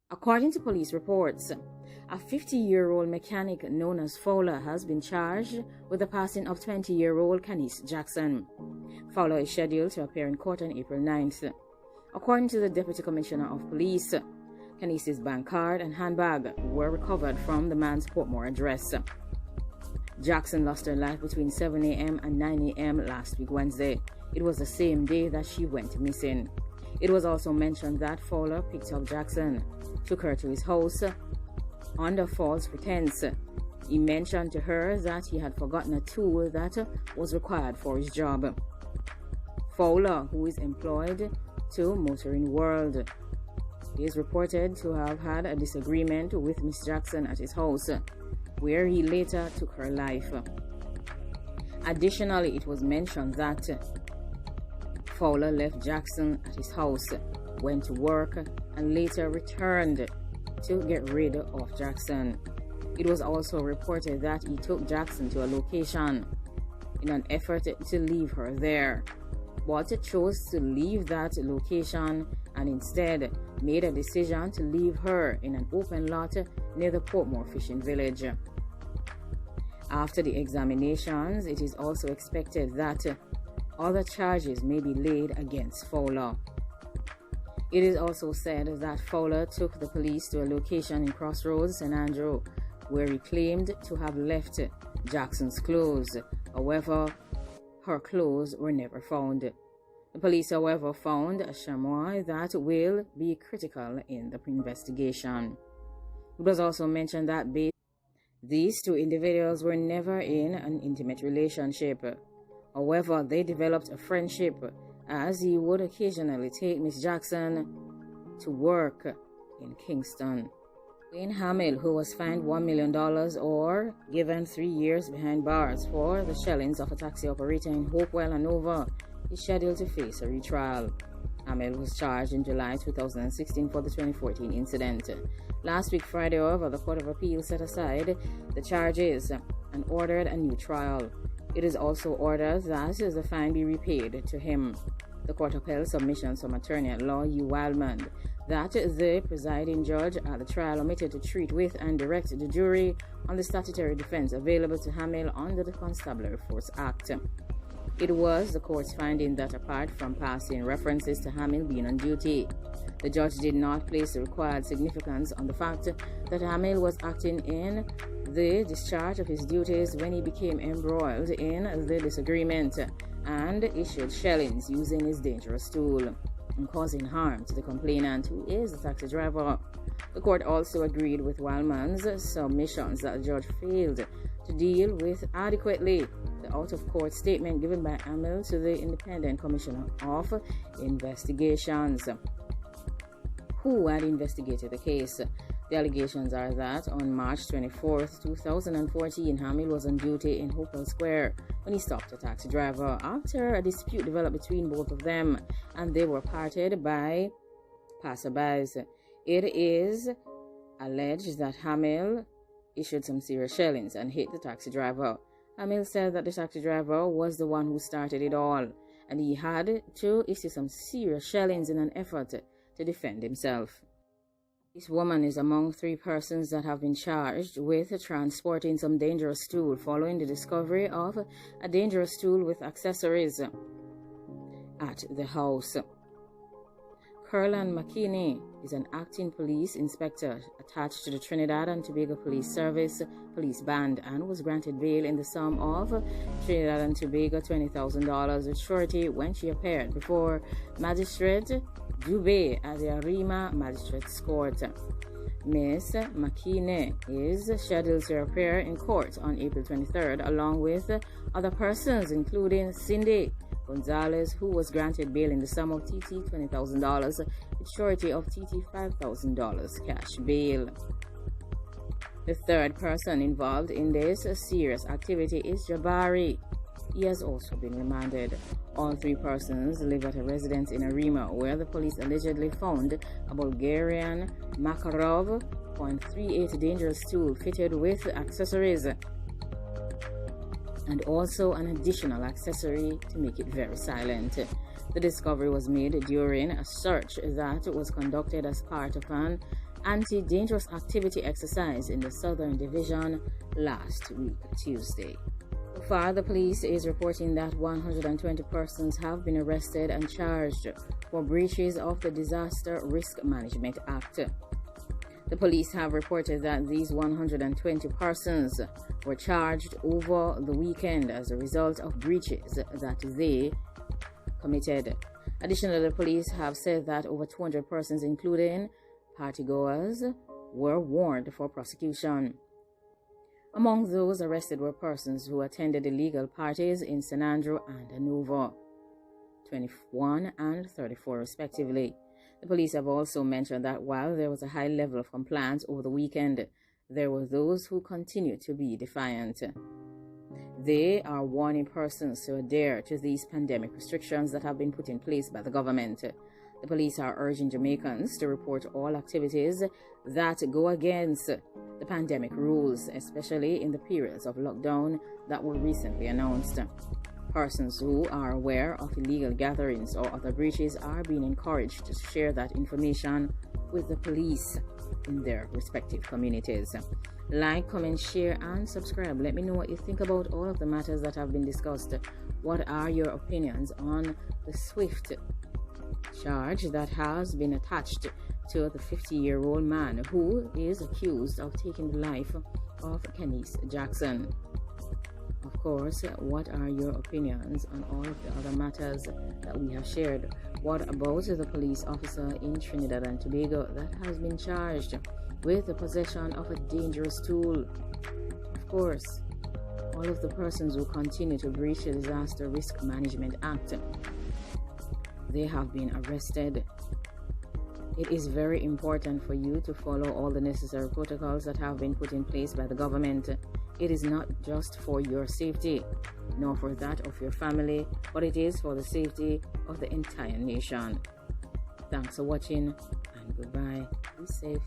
According to police reports, a 50-year-old mechanic known as Fowler has been charged with the passing of 20-year-old Khanice Jackson. Fowler is scheduled to appear in court on April 9th. According to the Deputy Commissioner of Police, Khanice's bank card and handbag were recovered from the man's Portmore address. Jackson lost her life between 7 a.m. and 9 a.m. last week Wednesday. It was the same day that she went missing. It was also mentioned that Fowler picked up Jackson, took her to his house under false pretense. He mentioned to her that he had forgotten a tool that was required for his job. Fowler, who is employed to Motoring World, is reported to have had a disagreement with Miss Jackson at his house, where he later took her life. Additionally, it was mentioned that Fowler left Jackson at his house, went to work, and later returned to get rid of Jackson. It was also reported that he took Jackson to a location in an effort to leave her there, but chose to leave that location and instead made a decision to leave her in an open lot near the Portmore fishing village. After the examinations, it is also expected that other charges may be laid against Fowler. It is also said that Fowler took the police to a location in Crossroads, St. Andrew, where he claimed to have left Jackson's clothes. However, her clothes were never found. The police, however, found a chamois that will be critical in the investigation. It was also mentioned that these two individuals were never in an intimate relationship. However, they developed a friendship, as he would occasionally take Miss Jackson to work in Kingston. Wayne Hamill, who was fined $1 million or given 3 years behind bars for the shellings of a taxi operator in Hopewell, Hanover, is scheduled to face a retrial. Hamill was charged in July 2016 for the 2014 incident. Last week, Friday, however, the Court of Appeal set aside the charges and ordered a new trial. It is also ordered that the fine be repaid to him. The court upheld submissions from attorney-at-law Hugh Wildman that the presiding judge at the trial omitted to treat with and direct the jury on the statutory defense available to Hamill under the Constabulary Force Act. It was the court's finding that apart from passing references to Hamill being on duty, the judge did not place the required significance on the fact that Hamill was acting in the discharge of his duties when he became embroiled in the disagreement and issued shellings using his dangerous tool and causing harm to the complainant, who is the taxi driver. The court also agreed with Wildman's submissions that the judge failed to deal with adequately the out-of-court statement given by Hamill to the Independent Commissioner of Investigations, who had investigated the case. The allegations are that on March 24, 2014, Hamill was on duty in Hopewell Square when he stopped a taxi driver after a dispute developed between both of them, and they were parted by passerbys. It is alleged that Hamill issued some serious shellings and hit the taxi driver. Hamill said that the taxi driver was the one who started it all, and he had to issue some serious shellings in an effort to defend himself. This woman is among 3 persons that have been charged with transporting some dangerous tool following the discovery of a dangerous tool with accessories at the house. Curlan McKinney is an acting police inspector attached to the Trinidad and Tobago Police Service police band and was granted bail in the sum of Trinidad and Tobago $20,000 with surety when she appeared before Magistrate Dubé at the Arima Magistrates Court. Ms. McKinney is scheduled to appear in court on April 23rd along with other persons including Cindy Gonzalez, who was granted bail in the sum of TT $20,000 with surety of TT $5,000 cash bail. The third person involved in this serious activity is Jabari. He has also been remanded. All 3 persons live at a residence in Arima, where the police allegedly found a Bulgarian Makarov .38 dangerous tool fitted with accessories and also an additional accessory to make it very silent. The discovery was made during a search that was conducted as part of an anti-dangerous activity exercise in the Southern Division last week, Tuesday. So far, the police is reporting that 120 persons have been arrested and charged for breaches of the Disaster Risk Management Act. The police have reported that these 120 persons were charged over the weekend as a result of breaches that they committed. Additionally, the police have said that over 200 persons, including partygoers, were warned for prosecution. Among those arrested were persons who attended illegal parties in St. Andrew and Hanover, 21 and 34 respectively. The police have also mentioned that while there was a high level of compliance over the weekend, there were those who continued to be defiant. They are warning persons to adhere to these pandemic restrictions that have been put in place by the government. The police are urging Jamaicans to report all activities that go against the pandemic rules, especially in the periods of lockdown that were recently announced. Persons who are aware of illegal gatherings or other breaches are being encouraged to share that information with the police in their respective communities. Like, comment, share, and subscribe. Let me know what you think about all of the matters that have been discussed. What are your opinions on the swift charge that has been attached to the 50-year-old man who is accused of taking the life of Khanice Jackson? Of course, what are your opinions on all of the other matters that we have shared? What about the police officer in Trinidad and Tobago that has been charged with the possession of a dangerous tool? Of course, all of the persons who continue to breach the Disaster Risk Management Act, they have been arrested. It is very important for you to follow all the necessary protocols that have been put in place by the government. It is not just for your safety, nor for that of your family, but it is for the safety of the entire nation. Thanks for watching, and goodbye. Be safe.